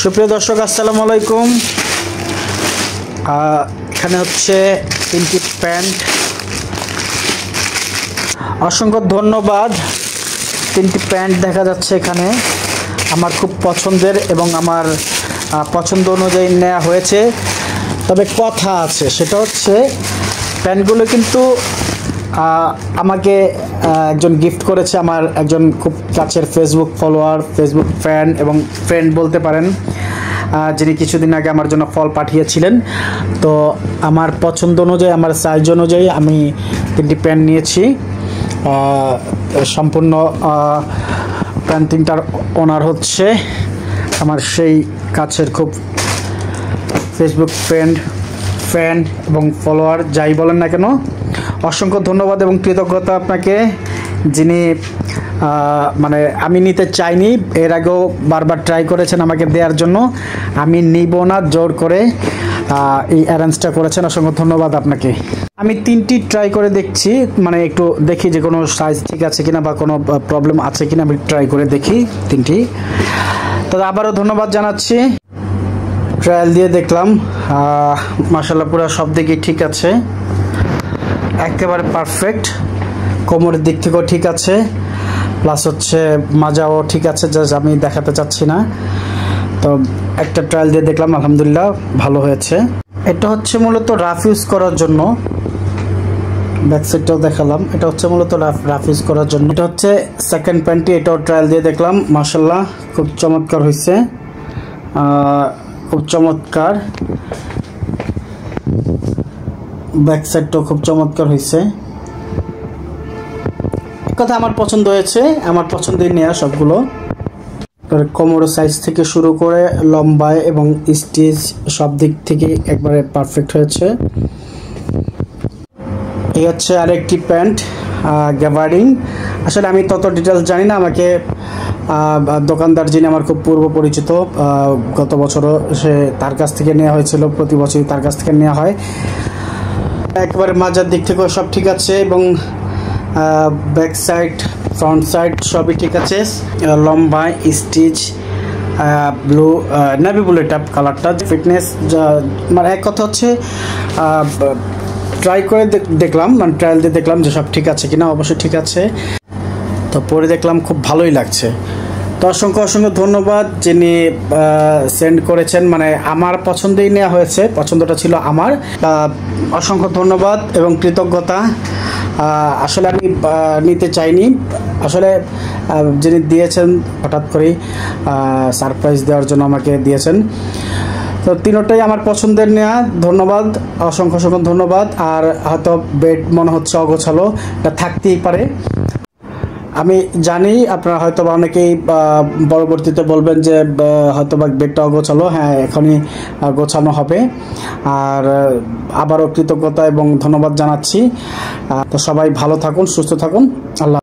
সুপ্রিয় দর্শক আসসালামু আলাইকুম। এখানে হচ্ছে তিনটি প্যান্ট, অসংখ্য ধন্যবাদ। তিনটি প্যান্ট দেখা যাচ্ছে এখানে আমার খুব পছন্দের এবং আমার পছন্দ অনুযায়ী নেওয়া হয়েছে। তবে কথা আছে, সেটা হচ্ছে প্যান্টগুলো কিন্তু আমাকে একজন গিফট করেছে, আমার একজন খুব কাছের ফেসবুক ফলোয়ার, ফেসবুক ফ্যান এবং ফ্রেন্ড বলতে পারেন, যিনি কিছুদিন আগে আমার জন্য ফল পাঠিয়েছিলেন। তো আমার পছন্দ অনুযায়ী, আমার সাইজ অনুযায়ী আমি তিনটি প্যান্ট নিয়েছি। সম্পূর্ণ প্যান্ট তিনটার ওনার হচ্ছে আমার সেই কাছের খুব ফেসবুক ফ্যান এবং ফলোয়ার, যাই বলেন না কেন। অসংখ্য ধন্যবাদ এবং কৃতজ্ঞতা আপনাকে, যিনি মানে আমি নিতে চাইনি, এর আগেও বারবার ট্রাই করেছেন আমাকে দেওয়ার জন্য। আমি নিব না, জোর করে এই অ্যারেঞ্জটা করেছেন। অসংখ্য ধন্যবাদ আপনাকে। আমি তিনটি ট্রাই করে দেখছি, মানে একটু দেখি যে কোনো সাইজ ঠিক আছে কিনা বা কোনো প্রবলেম আছে কিনা, আমি ট্রাই করে দেখি তিনটি। তবে আবারও ধন্যবাদ জানাচ্ছি। ট্রায়াল দিয়ে দেখলাম, মাশাআল্লাহ পুরো সব দিকেই ঠিক আছে, একেবারে পারফেক্ট। কোমরের দিক থেকেও ঠিক আছে, প্লাস হচ্ছে মাজাও ঠিক আছে, জাস্ট আমি দেখাতে চাচ্ছি না। তো একটা ট্রায়াল দিয়ে দেখলাম, আলহামদুলিল্লাহ ভালো হয়েছে। এটা হচ্ছে মূলত রাফ ইউজ করার জন্য, ব্যাক সাইডটাও দেখালাম। এটা হচ্ছে মূলত রাফ ইউজ করার জন্য। এটা হচ্ছে সেকেন্ড প্যান্টটি, এটাও ট্রায়াল দিয়ে দেখলাম, মাশাআল্লাহ খুব চমৎকার হয়েছে, খুব চমৎকার। ব্যাক সাইডটাও খুব চমৎকার হয়েছে। কথা আমার পছন্দ হয়েছে, আমার পছন্দই নেওয়া সবগুলো। কোমর সাইজ থেকে শুরু করে লম্বায় এবং স্টিচ সব দিক থেকে একবারে পারফেক্ট হয়েছে। এই হচ্ছে আরেকটি প্যান্ট, গ্যাবার্ডিং। আসলে আমি তত ডিটেলস জানি না, আমাকে দোকানদার যিনি আমার খুব পূর্ব পরিচিত, গত বছরও তার কাছ থেকে নেওয়া হয়েছিল, প্রতি বছরই তার কাছ থেকে নেওয়া হয়। একেবারে মাজার দিক থেকেও সব ঠিক আছে এবং ব্যাক সাইড ফ্রন্ট সাইড সবই ঠিক আছে। লম্বা stitch, blue navy blue type কালারটা, ফিটনেস মানে এক কথা হচ্ছে ট্রাই করে দেখলাম, মানে ট্রায়াল দিয়ে দেখলাম যে সব ঠিক আছে কিনা। অবশ্যই ঠিক আছে। তো পরে দেখলাম খুব ভালোই লাগছে। তো অসংখ্য ধন্যবাদ যিনি সেন্ড করেছেন, মানে আমার পছন্দেই নেওয়া হয়েছে, পছন্দটা ছিল আমার। অসংখ্য ধন্যবাদ এবং কৃতজ্ঞতা। আসলে আমি নিতে চাইনি, আসলে যিনি দিয়েছেন হঠাৎ করেই সারপ্রাইজ দেওয়ার জন্য আমাকে দিয়েছেন। তো তিনটাই আমার পছন্দের নেওয়া। ধন্যবাদ, অসংখ্য ধন্যবাদ। আর হয়তো বেড মনে হচ্ছে অগোছালো, এটা থাকতেই পারে। আমি জানি আপনারা হয়তো বা অনেকেই পরবর্তীতে বলবেন যে হয়তো বা বেডটা অগোছালো। হ্যাঁ, এখনই গোছানো হবে। আর আবারও কৃতজ্ঞতা এবং ধন্যবাদ জানাচ্ছি। তো সবাই ভালো থাকুন, সুস্থ থাকুন। আল্লাহ।